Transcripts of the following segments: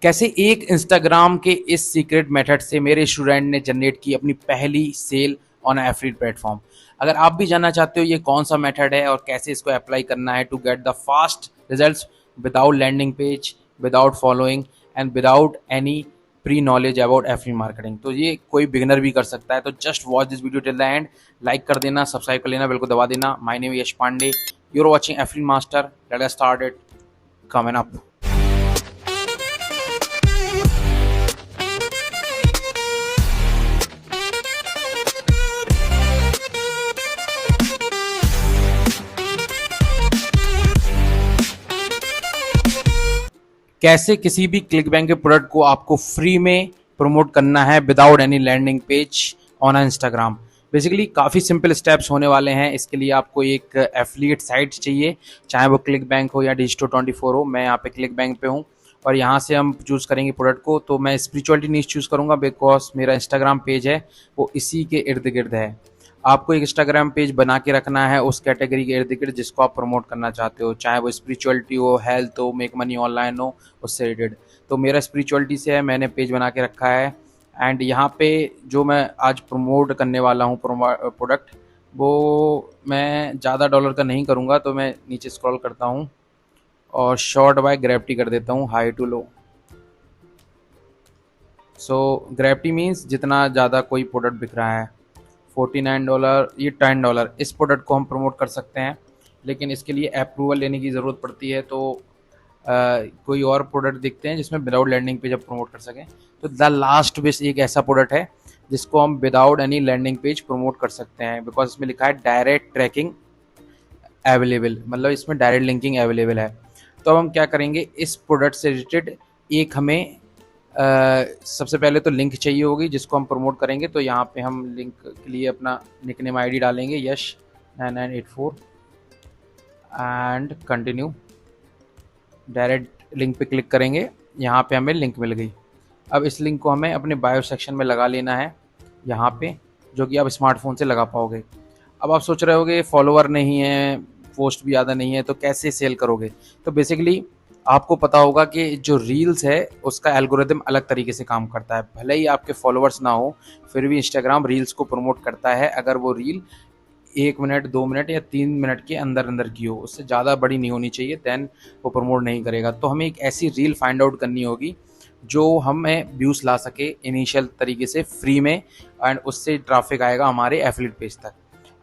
कैसे एक इंस्टाग्राम के इस सीक्रेट मेथड से मेरे स्टूडेंट ने जनरेट की अपनी पहली सेल ऑन एफिलिएट प्लेटफॉर्म। अगर आप भी जानना चाहते हो ये कौन सा मेथड है और कैसे इसको अप्लाई करना है to get the fast results without landing page, without following and without any pre knowledge about affiliate marketing, तो ये कोई बिगिनर भी कर सकता है। तो just watch this video till the end, like कर देना, सब्सक्राइब कर लेना, बिल्कुल दबा देना। My name Yash Pandey, you are watching affiliate master, let us start it, coming up. कैसे किसी भी क्लिक बैंक के प्रोडक्ट को आपको फ्री में प्रमोट करना है without any landing page on Instagram. Basically काफ़ी सिंपल स्टेप्स होने वाले हैं। इसके लिए आपको एक एफिलिएट साइट चाहिए, चाहे वो क्लिक बैंक हो या Digito24 हो। मैं यहाँ पे क्लिक बैंक पे हूँ और यहाँ से हम चूज़ करेंगे प्रोडक्ट को। तो मैं स्पिरिचुअलिटी नीश चूज़ करूँगा बिकॉज मेरा इंस्टाग्राम पेज है वो इसी के इर्द गिर्द है। आपको एक इंस्टाग्राम पेज बना के रखना है उस कैटेगरी के इर्द गिर्द जिसको आप प्रमोट करना चाहते हो, चाहे वो स्पिरिचुअलिटी हो, हेल्थ हो, मेक मनी ऑनलाइन हो, उससे रिलेटेड। तो मेरा स्पिरिचुअलिटी से है, मैंने पेज बना के रखा है। एंड यहाँ पे जो मैं आज प्रमोट करने वाला हूँ प्रोडक्ट, वो मैं ज़्यादा डॉलर का नहीं करूँगा। तो मैं नीचे स्क्रॉल करता हूँ और शॉर्ट बाय ग्रेविटी कर देता हूँ, high to low. So gravity means जितना ज़्यादा कोई प्रोडक्ट बिक रहा है, $49, ये $10, इस प्रोडक्ट को हम प्रमोट कर सकते हैं। लेकिन इसके लिए अप्रूवल लेने की ज़रूरत पड़ती है। तो कोई और प्रोडक्ट देखते हैं जिसमें विदाउट लैंडिंग पेज आप प्रमोट कर सकें। तो द लास्ट बेस्ट एक ऐसा प्रोडक्ट है जिसको हम without any landing page promote कर सकते हैं, बिकॉज इसमें लिखा है डायरेक्ट ट्रैकिंग अवेलेबल, मतलब इसमें डायरेक्ट लिंकिंग अवेलेबल है। तो अब हम क्या करेंगे, इस प्रोडक्ट से रिलेटेड एक हमें सबसे पहले तो लिंक चाहिए होगी जिसको हम प्रमोट करेंगे। तो यहाँ पे हम लिंक के लिए अपना निकनेम आईडी डालेंगे, यश 9984 एंड कंटिन्यू। डायरेक्ट लिंक पे क्लिक करेंगे, यहाँ पे हमें लिंक मिल गई। अब इस लिंक को हमें अपने बायो सेक्शन में लगा लेना है यहाँ पे, जो कि आप स्मार्टफोन से लगा पाओगे। अब आप सोच रहे होगे फॉलोवर नहीं है, पोस्ट भी ज़्यादा नहीं है, तो कैसे सेल करोगे। तो बेसिकली आपको पता होगा कि जो रील्स है उसका एल्गोरिदम अलग तरीके से काम करता है। भले ही आपके फॉलोअर्स ना हो, फिर भी इंस्टाग्राम रील्स को प्रमोट करता है अगर वो रील 1 मिनट, 2 मिनट या 3 मिनट के अंदर अंदर की हो, उससे ज़्यादा बड़ी नहीं होनी चाहिए, देन वो प्रमोट नहीं करेगा। तो हमें एक ऐसी रील फाइंड आउट करनी होगी जो हमें व्यूज़ ला सके इनिशियल तरीके से फ्री में, एंड उससे ट्रैफिक आएगा हमारे एफिलिएट पेज तक।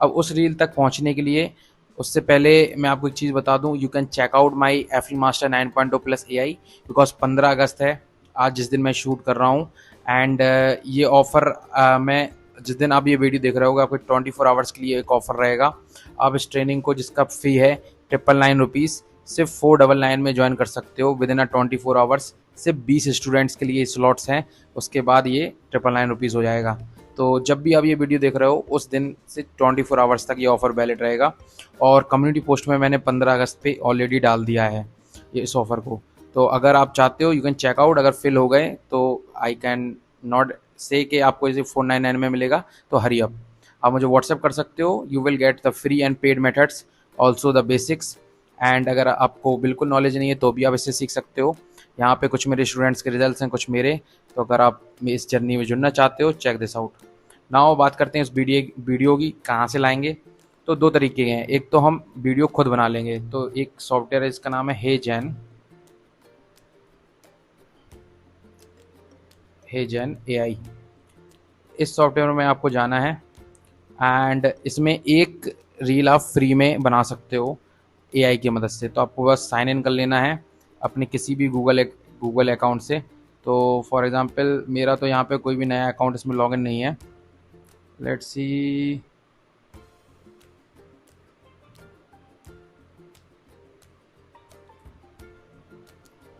अब उस रील तक पहुंचने के लिए, उससे पहले मैं आपको एक चीज़ बता दूं, you can check out my affiliate master 9.0 plus AI, because 15 अगस्त है आज जिस दिन मैं शूट कर रहा हूँ। एंड ये ऑफ़र मैं जिस दिन आप ये वीडियो देख रहे होगे आपको 24 आवर्स के लिए एक ऑफ़र रहेगा। आप इस ट्रेनिंग को जिसका फ़ी है ₹999 सिर्फ 499 में ज्वाइन कर सकते हो विद इन 24 आवर्स। सिर्फ 20 स्टूडेंट्स के लिए स्लॉट्स हैं, उसके बाद ये ₹999 हो जाएगा। तो जब भी आप ये वीडियो देख रहे हो उस दिन से 24 आवर्स तक ये ऑफ़र वैलिड रहेगा। और कम्युनिटी पोस्ट में मैंने 15 अगस्त पे ऑलरेडी डाल दिया है ये इस ऑफ़र को। तो अगर आप चाहते हो यू कैन चेक आउट। अगर फिल हो गए तो आई कैन नॉट से कि आपको इसे 499 में मिलेगा, तो हरी अप। आप मुझे व्हाट्सएप कर सकते हो, you will get the free and paid methods, also the basics. And अगर आपको बिल्कुल नॉलेज नहीं है तो भी आप इससे सीख सकते हो। यहाँ पे कुछ मेरे स्टूडेंट्स के रिजल्ट्स हैं, कुछ मेरे। तो अगर आप इस जर्नी में जुड़ना चाहते हो, चेक दिस आउट। नाउ बात करते हैं इस वीडियो की कहाँ से लाएंगे। तो दो तरीके हैं, एक तो हम वीडियो खुद बना लेंगे। तो एक सॉफ्टवेयर है, इसका नाम है हेजन AI। इस सॉफ्टवेयर में आपको जाना है एंड इसमें एक रील आप फ्री में बना सकते हो AI की मदद से। तो आपको बस साइन इन कर लेना है अपने किसी भी गूगल अकाउंट से। तो फॉर एग्ज़ाम्पल मेरा तो यहाँ पे कोई भी नया अकाउंट इसमें लॉगिन नहीं है। लेट्स सी,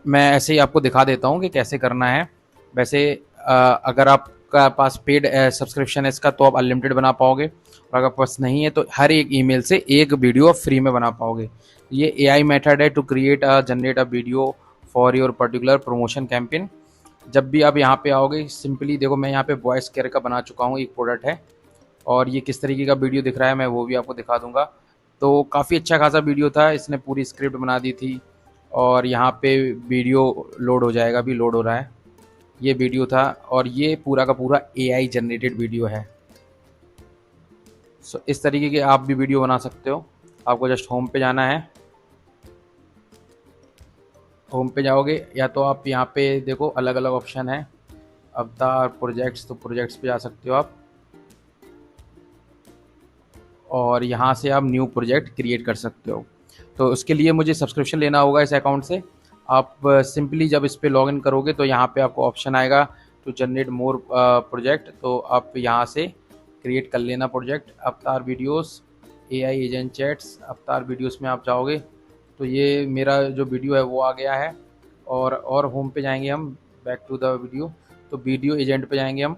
मैं ऐसे ही आपको दिखा देता हूँ कि कैसे करना है। वैसे अगर आपका पास पेड सब्सक्रिप्शन है इसका तो आप अनलिमिटेड बना पाओगे, और अगर पास नहीं है तो हर एक ईमेल से एक वीडियो फ्री में बना पाओगे। ये AI मेथड है to generate a video for your particular promotion campaign. जब भी आप यहाँ पे आओगे, सिंपली देखो मैं यहाँ पे वॉइस केयर का बना चुका हूँ, एक प्रोडक्ट है, और ये किस तरीके का वीडियो दिख रहा है मैं वो भी आपको दिखा दूंगा। तो काफ़ी अच्छा खासा वीडियो था, इसने पूरी स्क्रिप्ट बना दी थी और यहाँ पे वीडियो लोड हो जाएगा, अभी लोड हो रहा है। ये वीडियो था और ये पूरा का पूरा एआई जनरेटेड वीडियो है। सो इस तरीके के आप भी वीडियो बना सकते हो। आपको जस्ट होम पे जाना है, होम पे जाओगे या तो आप यहाँ पे देखो अलग अलग ऑप्शन है, अवतार, प्रोजेक्ट्स, तो प्रोजेक्ट्स पे जा सकते हो आप और यहाँ से आप न्यू प्रोजेक्ट क्रिएट कर सकते हो। तो उसके लिए मुझे सब्सक्रिप्शन लेना होगा इस अकाउंट से। आप सिंपली जब इस पे लॉगिन करोगे तो यहाँ पे आपको ऑप्शन आएगा टू जनरेट मोर प्रोजेक्ट, तो आप यहाँ से क्रिएट कर लेना प्रोजेक्ट। अवतार वीडियोस, एआई एजेंट चैट्स, अवतार वीडियोस में आप जाओगे तो ये मेरा जो वीडियो है वो आ गया है। और होम पे जाएंगे हम, बैक टू द वीडियो, तो वीडियो एजेंट पे जाएंगे हम।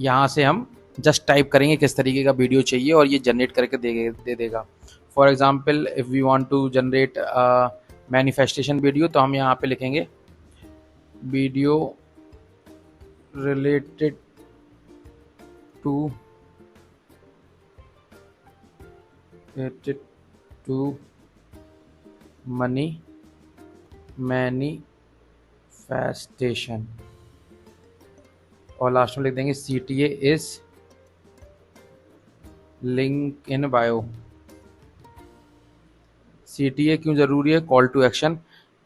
यहाँ से हम जस्ट टाइप करेंगे किस तरीके का वीडियो चाहिए और ये जनरेट करके दे देगा। For example if we want to generate manifestation video, तो हम यहाँ पे लिखेंगे video related to money manifestation और लास्ट में लिख देंगे CTA is link in bio. CTA क्यों ज़रूरी है? कॉल टू एक्शन,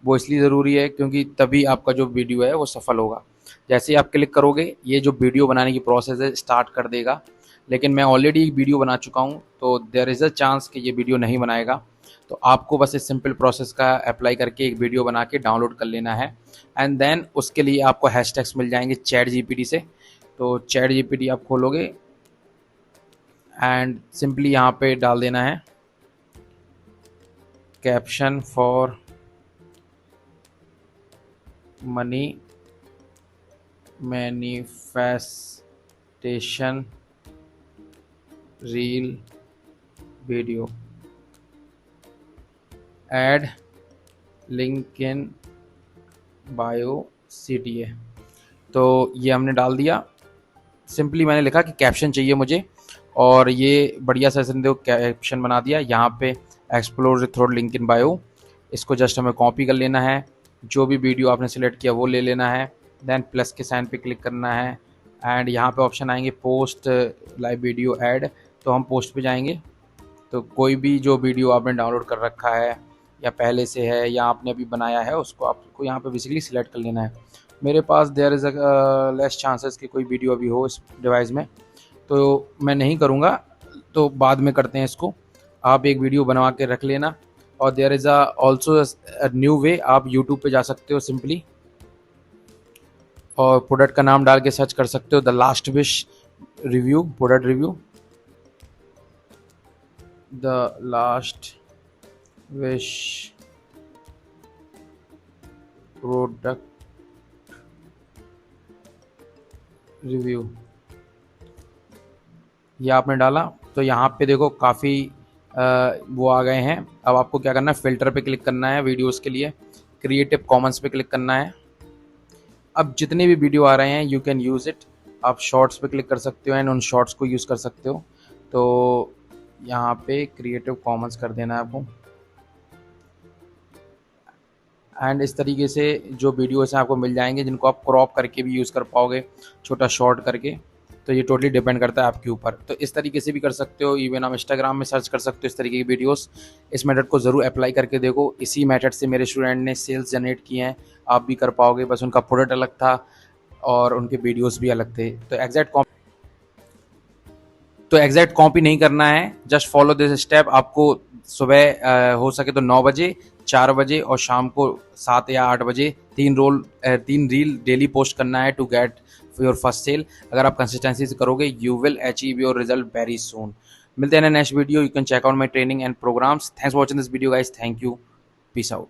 वो इसलिए ज़रूरी है क्योंकि तभी आपका जो वीडियो है वो सफल होगा। जैसे ही आप क्लिक करोगे ये जो वीडियो बनाने की प्रोसेस है स्टार्ट कर देगा, लेकिन मैं ऑलरेडी एक वीडियो बना चुका हूँ तो देयर इज़ अ चांस कि ये वीडियो नहीं बनाएगा। तो आपको बस इस सिंपल प्रोसेस का अप्लाई करके एक वीडियो बना के डाउनलोड कर लेना है एंड देन उसके लिए आपको हैशटैग्स मिल जाएंगे चैट GPT से। तो चैट GPT आप खोलोगे एंड सिंपली यहाँ पे डाल देना है caption for money manifestation reel video, add link in bio CTA। तो ये हमने डाल दिया। सिंपली मैंने लिखा कि कैप्शन चाहिए मुझे और ये बढ़िया सा इसने कैप्शन बना दिया। यहाँ पे explore through link in bio, इसको जस्ट हमें कॉपी कर लेना है। जो भी वीडियो आपने सिलेक्ट किया वो ले लेना है, देन प्लस के साइन पे क्लिक करना है एंड यहाँ पे ऑप्शन आएंगे पोस्ट लाइव वीडियो ऐड, तो हम पोस्ट पे जाएंगे। तो कोई भी जो वीडियो आपने डाउनलोड कर रखा है या पहले से है या आपने अभी बनाया है उसको आपको यहाँ पे बेसिकली सिलेक्ट कर लेना है। मेरे पास देयर इज़ लेस चांसेस कि कोई वीडियो अभी हो इस डिवाइस में, तो मैं नहीं करूँगा, तो बाद में करते हैं इसको। आप एक वीडियो बनवा के रख लेना और there is also new way, आप यूट्यूब पे जा सकते हो सिंपली और प्रोडक्ट का नाम डाल के सर्च कर सकते हो the last wish review, product review, the last wish product review, ये आपने डाला तो यहाँ पे देखो काफ़ी वो आ गए हैं। अब आपको क्या करना है, फ़िल्टर पे क्लिक करना है वीडियोस के लिए, क्रिएटिव कॉमन्स पे क्लिक करना है। अब जितने भी वीडियो आ रहे हैं यू कैन यूज़ इट, आप शॉर्ट्स पे क्लिक कर सकते हो एंड उन शॉर्ट्स को यूज़ कर सकते हो। तो यहाँ पे क्रिएटिव कॉमन्स कर देना है आपको एंड इस तरीके से जो वीडियोस हैं आपको मिल जाएंगे जिनको आप क्रॉप करके भी यूज़ कर पाओगे, छोटा शॉर्ट करके। तो ये टोटली डिपेंड करता है आपके ऊपर। तो इस तरीके से भी कर सकते हो, इवन आप इंस्टाग्राम में सर्च कर सकते हो इस तरीके की वीडियोस। इस मेथड को ज़रूर अप्लाई करके देखो, इसी मेथड से मेरे स्टूडेंट ने सेल्स जनरेट किए हैं, आप भी कर पाओगे। बस उनका प्रोडक्ट अलग था और उनके वीडियोस भी अलग थे। तो एग्जैक्ट कॉपी नहीं करना है, जस्ट फॉलो दिस स्टेप। आपको सुबह हो सके तो 9 बजे, 4 बजे और शाम को 7 या 8 बजे 3 रील डेली पोस्ट करना है to get your first sale. अगर आप कंसिस्टेंसी से करोगे you will achieve your result very soon. मिलते हैं next video. You can check out my training and programs. Thanks for watching this video guys, thank you, peace out.